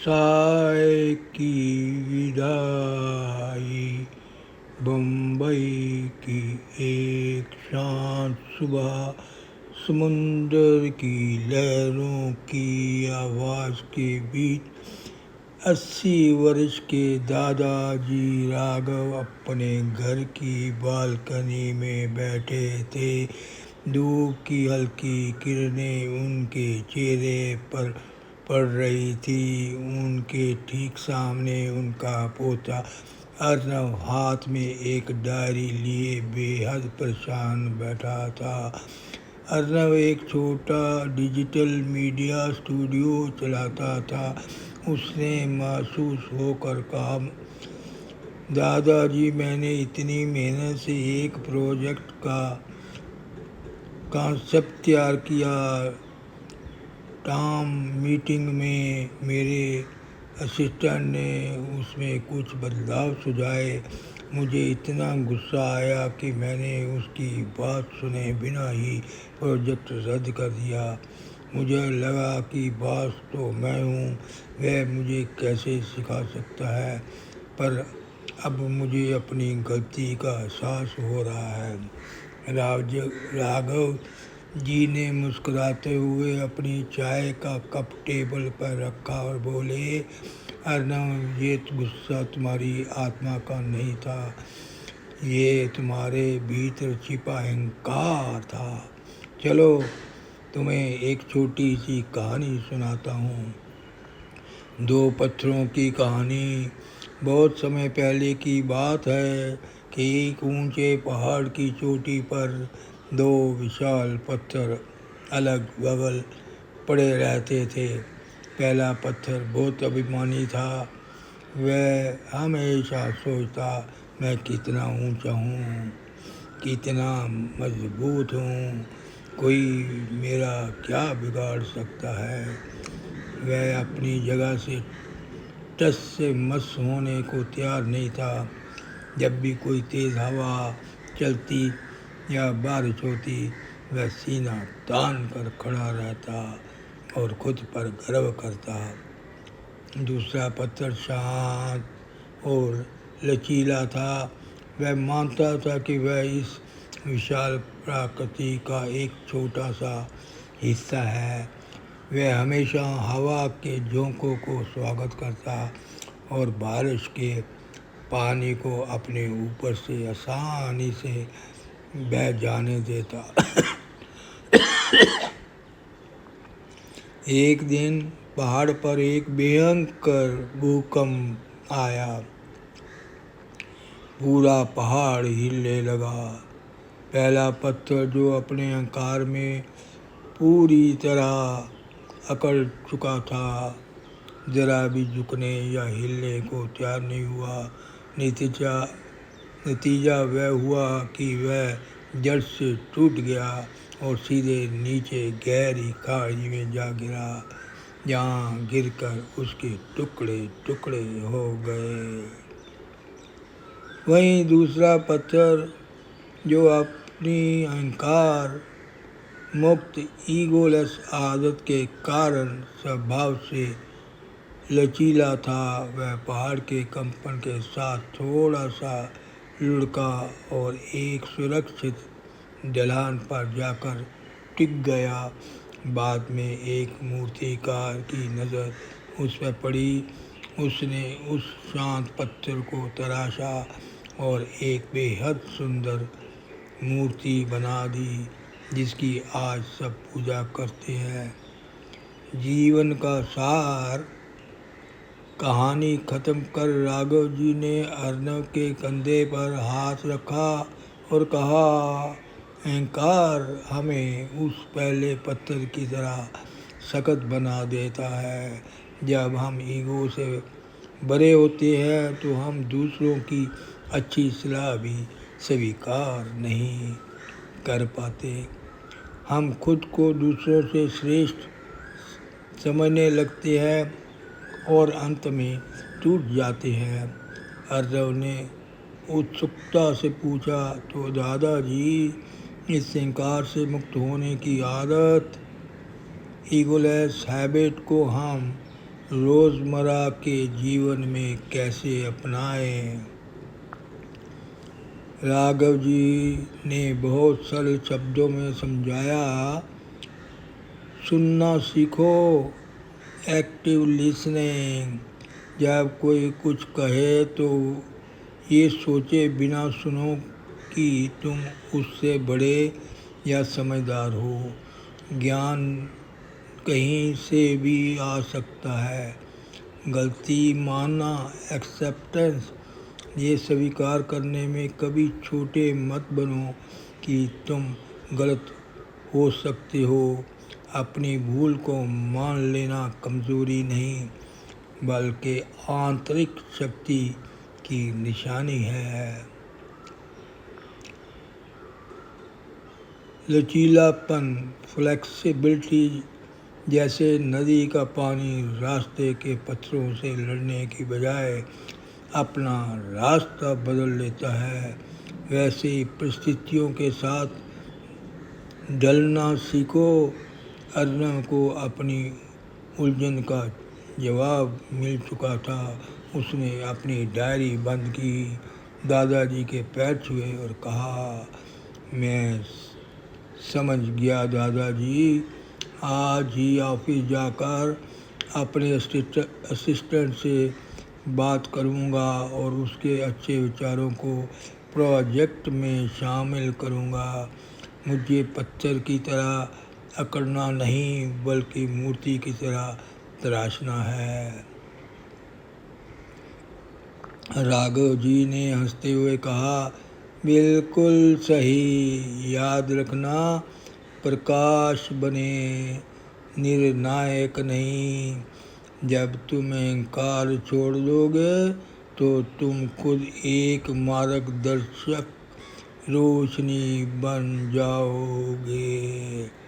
साय की विदाई, बम्बई की एक शांत सुबह, समुंदर की लहरों की आवाज़ के बीच 80 वर्ष के दादाजी राघव अपने घर की बालकनी में बैठे थे। धूप की हल्की किरणें उनके चेहरे पर पड़ रही थी। उनके ठीक सामने उनका पोता अर्नव हाथ में एक डायरी लिए बेहद परेशान बैठा था। अर्नव एक छोटा डिजिटल मीडिया स्टूडियो चलाता था। उसने मायूस होकर कहा, दादाजी, मैंने इतनी मेहनत से एक प्रोजेक्ट का कॉन्सेप्ट तैयार किया। टाम मीटिंग में मेरे असिस्टेंट ने उसमें कुछ बदलाव सुझाए। मुझे इतना गुस्सा आया कि मैंने उसकी बात सुने बिना ही प्रोजेक्ट रद्द कर दिया। मुझे लगा कि बॉस तो मैं हूँ, वह मुझे कैसे सिखा सकता है, पर अब मुझे अपनी गलती का एहसास हो रहा है। राघव जी ने मुस्कुराते हुए अपनी चाय का कप टेबल पर रखा और बोले, अर्नव, ये गुस्सा तुम्हारी आत्मा का नहीं था, ये तुम्हारे भीतर छिपा अहंकार था। चलो तुम्हें एक छोटी सी कहानी सुनाता हूँ। दो पत्थरों की कहानी। बहुत समय पहले की बात है कि एक ऊंचे पहाड़ की चोटी पर दो विशाल पत्थर अलग बगल पड़े रहते थे। पहला पत्थर बहुत अभिमानी था। वह हमेशा सोचता, मैं कितना ऊंचा हूँ, कितना मजबूत हूँ, कोई मेरा क्या बिगाड़ सकता है। वह अपनी जगह से टस से मस होने को तैयार नहीं था। जब भी कोई तेज़ हवा चलती या बारिश होती, वह सीना तान कर खड़ा रहता और खुद पर गर्व करता। दूसरा पत्थर शांत और लचीला था। वह मानता था कि वह इस विशाल प्रकृति का एक छोटा सा हिस्सा है। वह हमेशा हवा के झोंकों को स्वागत करता और बारिश के पानी को अपने ऊपर से आसानी से बह जाने देता। एक दिन पहाड़ पर एक भयंकर भूकंप आया। पूरा पहाड़ हिलने लगा। पहला पत्थर, जो अपने अहंकार में पूरी तरह अकड़ चुका था, जरा भी झुकने या हिलने को तैयार नहीं हुआ। नतीजा वह हुआ कि वह जड़ से टूट गया और सीधे नीचे गहरी खाई में जा गिरा, जहाँ गिरकर उसके टुकड़े टुकड़े हो गए। वहीं दूसरा पत्थर, जो अपनी अहंकार मुक्त ईगोलेस आदत के कारण स्वभाव से लचीला था, वह पहाड़ के कंपन के साथ थोड़ा सा लुढ़का और एक सुरक्षित ढलान पर जाकर टिक गया। बाद में एक मूर्तिकार की नज़र उस पर पड़ी। उसने उस शांत पत्थर को तराशा और एक बेहद सुंदर मूर्ति बना दी, जिसकी आज सब पूजा करते हैं। जीवन का सार। कहानी खत्म कर राघव जी ने अर्नव के कंधे पर हाथ रखा और कहा, अहंकार हमें उस पहले पत्थर की तरह सख्त बना देता है। जब हम ईगो से बड़े होते हैं तो हम दूसरों की अच्छी सलाह भी स्वीकार नहीं कर पाते। हम खुद को दूसरों से श्रेष्ठ समझने लगते हैं और अंत में टूट जाते हैं। अर्नव ने उत्सुकता से पूछा, तो दादाजी, इस अहंकार से मुक्त होने की आदत, ईगोलेस हैबिट को हम रोज़मर्रा के जीवन में कैसे अपनाएं। राघव जी ने बहुत सरल शब्दों में समझाया। सुनना सीखो, एक्टिव लिसनिंग। जब कोई कुछ कहे तो ये सोचे बिना सुनो कि तुम उससे बड़े या समझदार हो। ज्ञान कहीं से भी आ सकता है। गलती मानना, एक्सेप्टेंस, ये स्वीकार करने में कभी छोटे मत बनो कि तुम गलत हो सकते हो। अपनी भूल को मान लेना कमज़ोरी नहीं बल्कि आंतरिक शक्ति की निशानी है। लचीलापन, फ्लेक्सिबिलिटी, जैसे नदी का पानी रास्ते के पत्थरों से लड़ने की बजाय अपना रास्ता बदल लेता है, वैसे ही परिस्थितियों के साथ ढलना सीखो। अर्जुन को अपनी उलझन का जवाब मिल चुका था। उसने अपनी डायरी बंद की, दादाजी के पैर छुए और कहा, मैं समझ गया दादाजी। आज ही ऑफिस जाकर अपने असिस्टेंट से बात करूंगा और उसके अच्छे विचारों को प्रोजेक्ट में शामिल करूंगा। मुझे पत्थर की तरह अकड़ना नहीं बल्कि मूर्ति की तरह तराशना है। राघव जी ने हंसते हुए कहा, बिल्कुल सही। याद रखना, प्रकाश बने, निर्णायक नहीं। जब तुम अहंकार छोड़ दोगे तो तुम खुद एक मार्गदर्शक रोशनी बन जाओगे।